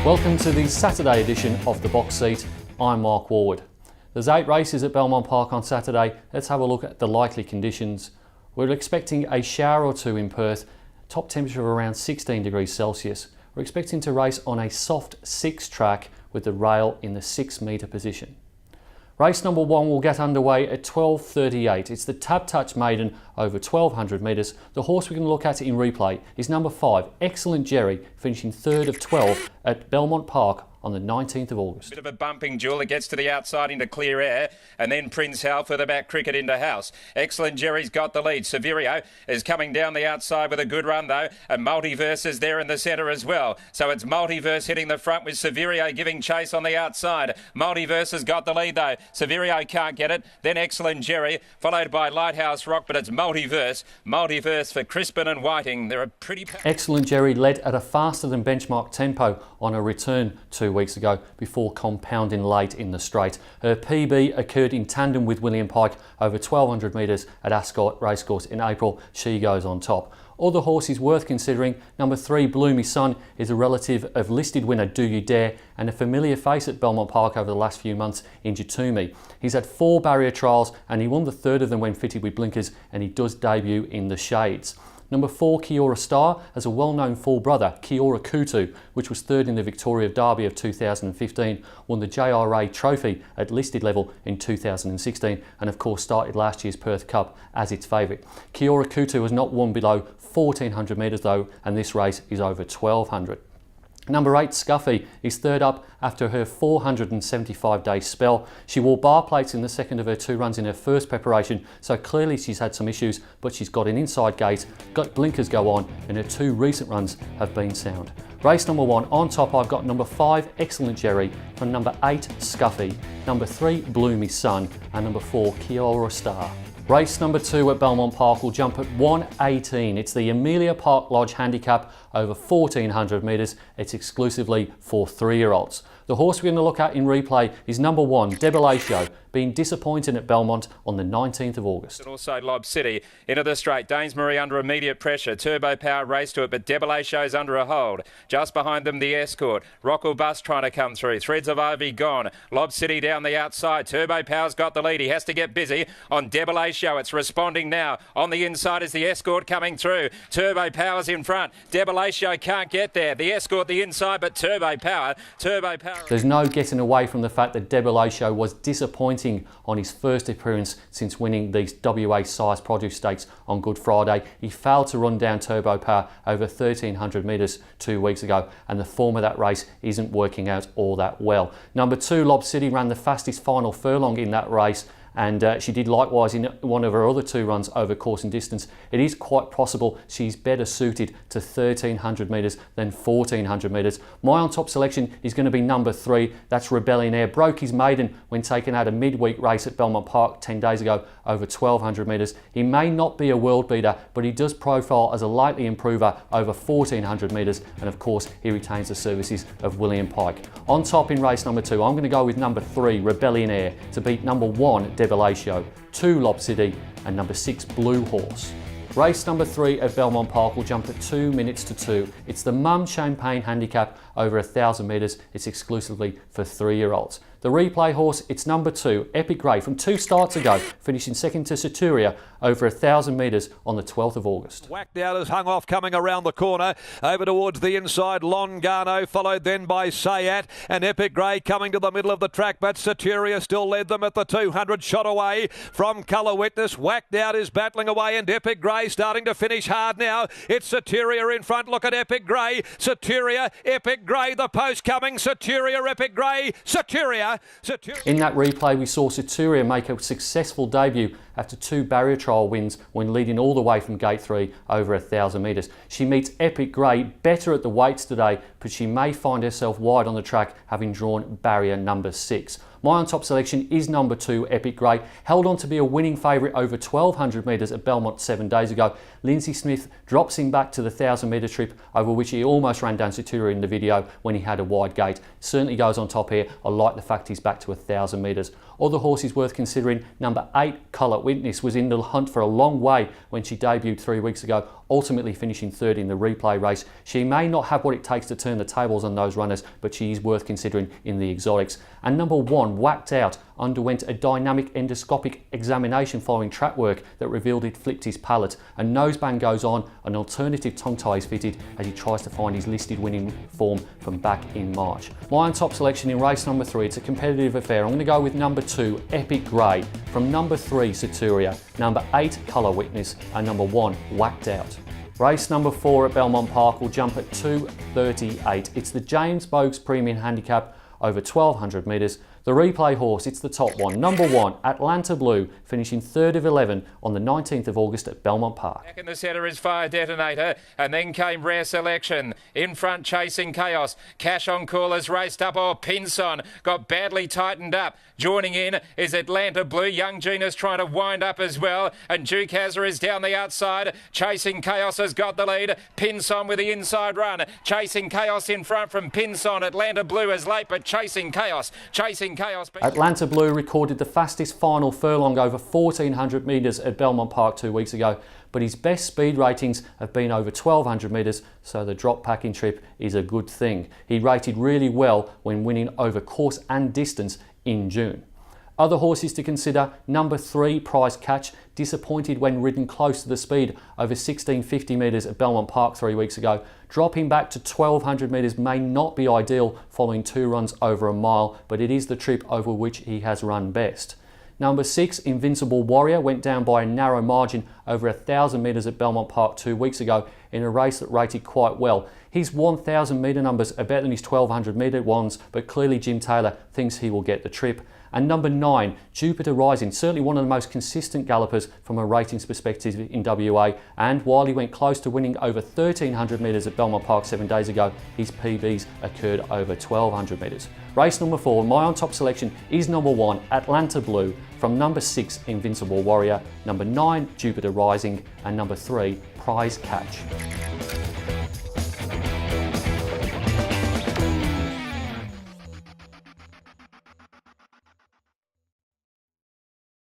Welcome to the Saturday edition of The Box Seat. I'm Mark Warwood. There's 8 races at Belmont Park on Saturday. Let's have a look at the likely conditions. We're expecting a shower or two in Perth, top temperature of around 16 degrees Celsius. We're expecting to race on a soft 6 track with the rail in the 6 metre position. Race number 1 will get underway at 12:38. It's the Tab Touch Maiden over 1200 metres. The horse we're going to look at in replay is number 5, Excellent Jerry, finishing 3rd of 12 at Belmont Park on the 19th of August. Bit of a bumping duel. It gets to the outside into clear air, and then Prince Hal further back Cricket into house. Excellent Jerry's got the lead. Severio is coming down the outside with a good run though, and Multiverse is there in the centre as well. So it's Multiverse hitting the front with Severio giving chase on the outside. Multiverse has got the lead though. Severio can't get it. Then Excellent Jerry, followed by Lighthouse Rock, but it's Multiverse. Multiverse for Crispin and Whiting. They're a pretty... Excellent Jerry led at a faster than benchmark tempo on a return 2 weeks ago before compounding late in the straight. Her PB occurred in tandem with William Pike over 1200 metres at Ascot Racecourse in April. She goes on top. Other horses worth considering: number 3, BLOOMY'S is a relative of listed winner Do You Dare and a familiar face at Belmont Park over the last few months in Jatumi. He's had 4 barrier trials and he won the 3rd of them when fitted with blinkers, and he does debut in the shades. Number 4, Kiora Star, has a well-known full brother, Kiora Kutu, which was 3rd in the Victoria Derby of 2015, won the JRA Trophy at listed level in 2016, and of course started last year's Perth Cup as its favourite. Kiora Kutu has not won below 1400 metres though, and this race is over 1200. Number 8, Scuffy, is 3rd up after her 475-day spell. She wore bar plates in the second of her 2 runs in her first preparation, so clearly she's had some issues, but she's got an inside gate, got blinkers go on, and her 2 recent runs have been sound. Race number 1, on top I've got number 5, Excellent Jerry, from number 8, Scuffy, number 3, BLOOMY'S, and number 4, Kiora Star. Race number 2 at Belmont Park will jump at 1:18. It's the Amelia Park Lodge Handicap over 1400 metres. It's exclusively for 3-year-olds. The horse we're going to look at in replay is number 1, Debilatio, being disappointed at Belmont on the 19th of August. And also Lob City into the straight. Dainsbury under immediate pressure. Turbo Power race to it, but Debilatio's under a hold. Just behind them, the Escort. Rockall Bus trying to come through. Threads of Ivy gone. Lob City down the outside. Turbo Power's got the lead. He has to get busy on Debilatio. It's responding now. On the inside is the Escort coming through. Turbo Power's in front. Debilatio can't get there. The Escort the inside, but Turbo Power. There's no getting away from the fact that Debilatio was disappointing on his first appearance since winning these WA size produce stakes on Good Friday. He failed to run down Turbo Power over 1300 metres 2 weeks ago, and the form of that race isn't working out all that well. Number 2, Lob City, ran the fastest final furlong in that race, and she did likewise in one of her other 2 runs over course and distance. It is quite possible she's better suited to 1300 metres than 1400 metres. My on top selection is going to be number 3, that's Rebellion Air. Broke his maiden when taken out a midweek race at Belmont Park 10 days ago over 1200 metres. He may not be a world beater, but he does profile as a likely improver over 1400 metres, and of course he retains the services of William Pike. On top in race number 2, I'm going to go with number 3, Rebellion Air, to beat number 1, Debilatio, 2, Lob City, and number 6, Blue Horse. Race number 3 at Belmont Park will jump at 2 minutes to 2. It's the Mum Champagne Handicap over 1000 metres. It's exclusively for 3-year-olds. The replay horse, it's number 2, Epic Grey, from 2 starts ago, finishing 2nd to Saturia over 1000 metres on the 12th of August. Whacked out as hung off coming around the corner, over towards the inside, Longano, followed then by Sayat, and Epic Grey coming to the middle of the track, but Saturia still led them at the 200, shot away from Colour Witness. Whacked out is battling away, and Epic Grey starting to finish hard now. It's Saturia in front, look at Epic Grey, Saturia, Epic Grey, the post coming, Saturia, Epic Grey, Saturia. In that replay we saw Saturia make a successful debut after 2 barrier trial wins when leading all the way from gate 3 over 1000 metres. She meets Epic Grey better at the weights today, but she may find herself wide on the track having drawn barrier number 6. My on top selection is number 2, Epic Grey, held on to be a winning favourite over 1200 metres at Belmont 7 days ago. Lindsay Smith drops him back to the 1000 metre trip, over which he almost ran down Saturia in the video when he had a wide gate. Certainly goes on top here. I like the fact he's back to 1000 metres. Other horses worth considering: number 8, Colour Witness, was in the hunt for a long way when she debuted 3 weeks ago ultimately finishing third in the replay race. She may not have what it takes to turn the tables on those runners, but she is worth considering in the exotics. And number 1, Whacked Out, underwent a dynamic endoscopic examination following track work that revealed he'd flipped his palate. A noseband goes on, an alternative tongue tie is fitted as he tries to find his listed winning form from back in March. My on top selection in race number 3, it's a competitive affair. I'm going to go with number 2, Epic Grey, from number 3, Saturia, number 8, Colour Witness, and number 1, Whacked Out. Race number 4 at Belmont Park will jump at 2:38. It's the James Bogues Premium Handicap over 1200 metres. The replay horse, it's the top one. Number 1, Atlanta Blue, finishing 3rd of 11 on the 19th of August at Belmont Park. Back in the centre is Fire Detonator, and then came Rare Selection. In front, Chasing Chaos. Cash on Callers raced up. Oh, Pinson got badly tightened up. Joining in is Atlanta Blue. Young Gina's trying to wind up as well. And Duke Hazard is down the outside. Chasing Chaos has got the lead. Pinson with the inside run. Chasing Chaos in front from Pinson. Atlanta Blue is late, but Chasing Chaos. Atlanta Blue recorded the fastest final furlong over 1400 metres at Belmont Park 2 weeks ago, but his best speed ratings have been over 1200 metres, so the drop packing trip is a good thing. He rated really well when winning over course and distance in June. Other horses to consider: number 3, Prize Catch, disappointed when ridden close to the speed over 1650 metres at Belmont Park 3 weeks ago. Dropping back to 1200 metres may not be ideal following 2 runs over a mile, but it is the trip over which he has run best. Number 6, Invincible Warrior, went down by a narrow margin over 1000 metres at Belmont Park 2 weeks ago in a race that rated quite well. His 1000 metre numbers are better than his 1200 metre ones, but clearly Jim Taylor thinks he will get the trip. And number 9, Jupiter Rising, certainly one of the most consistent gallopers from a ratings perspective in WA, and while he went close to winning over 1300 metres at Belmont Park 7 days ago, his PBs occurred over 1200 metres. Race number 4, my on top selection is number 1, Atlanta Blue, from number 6, Invincible Warrior, number 9, Jupiter Rising, and number 3, Prize Catch.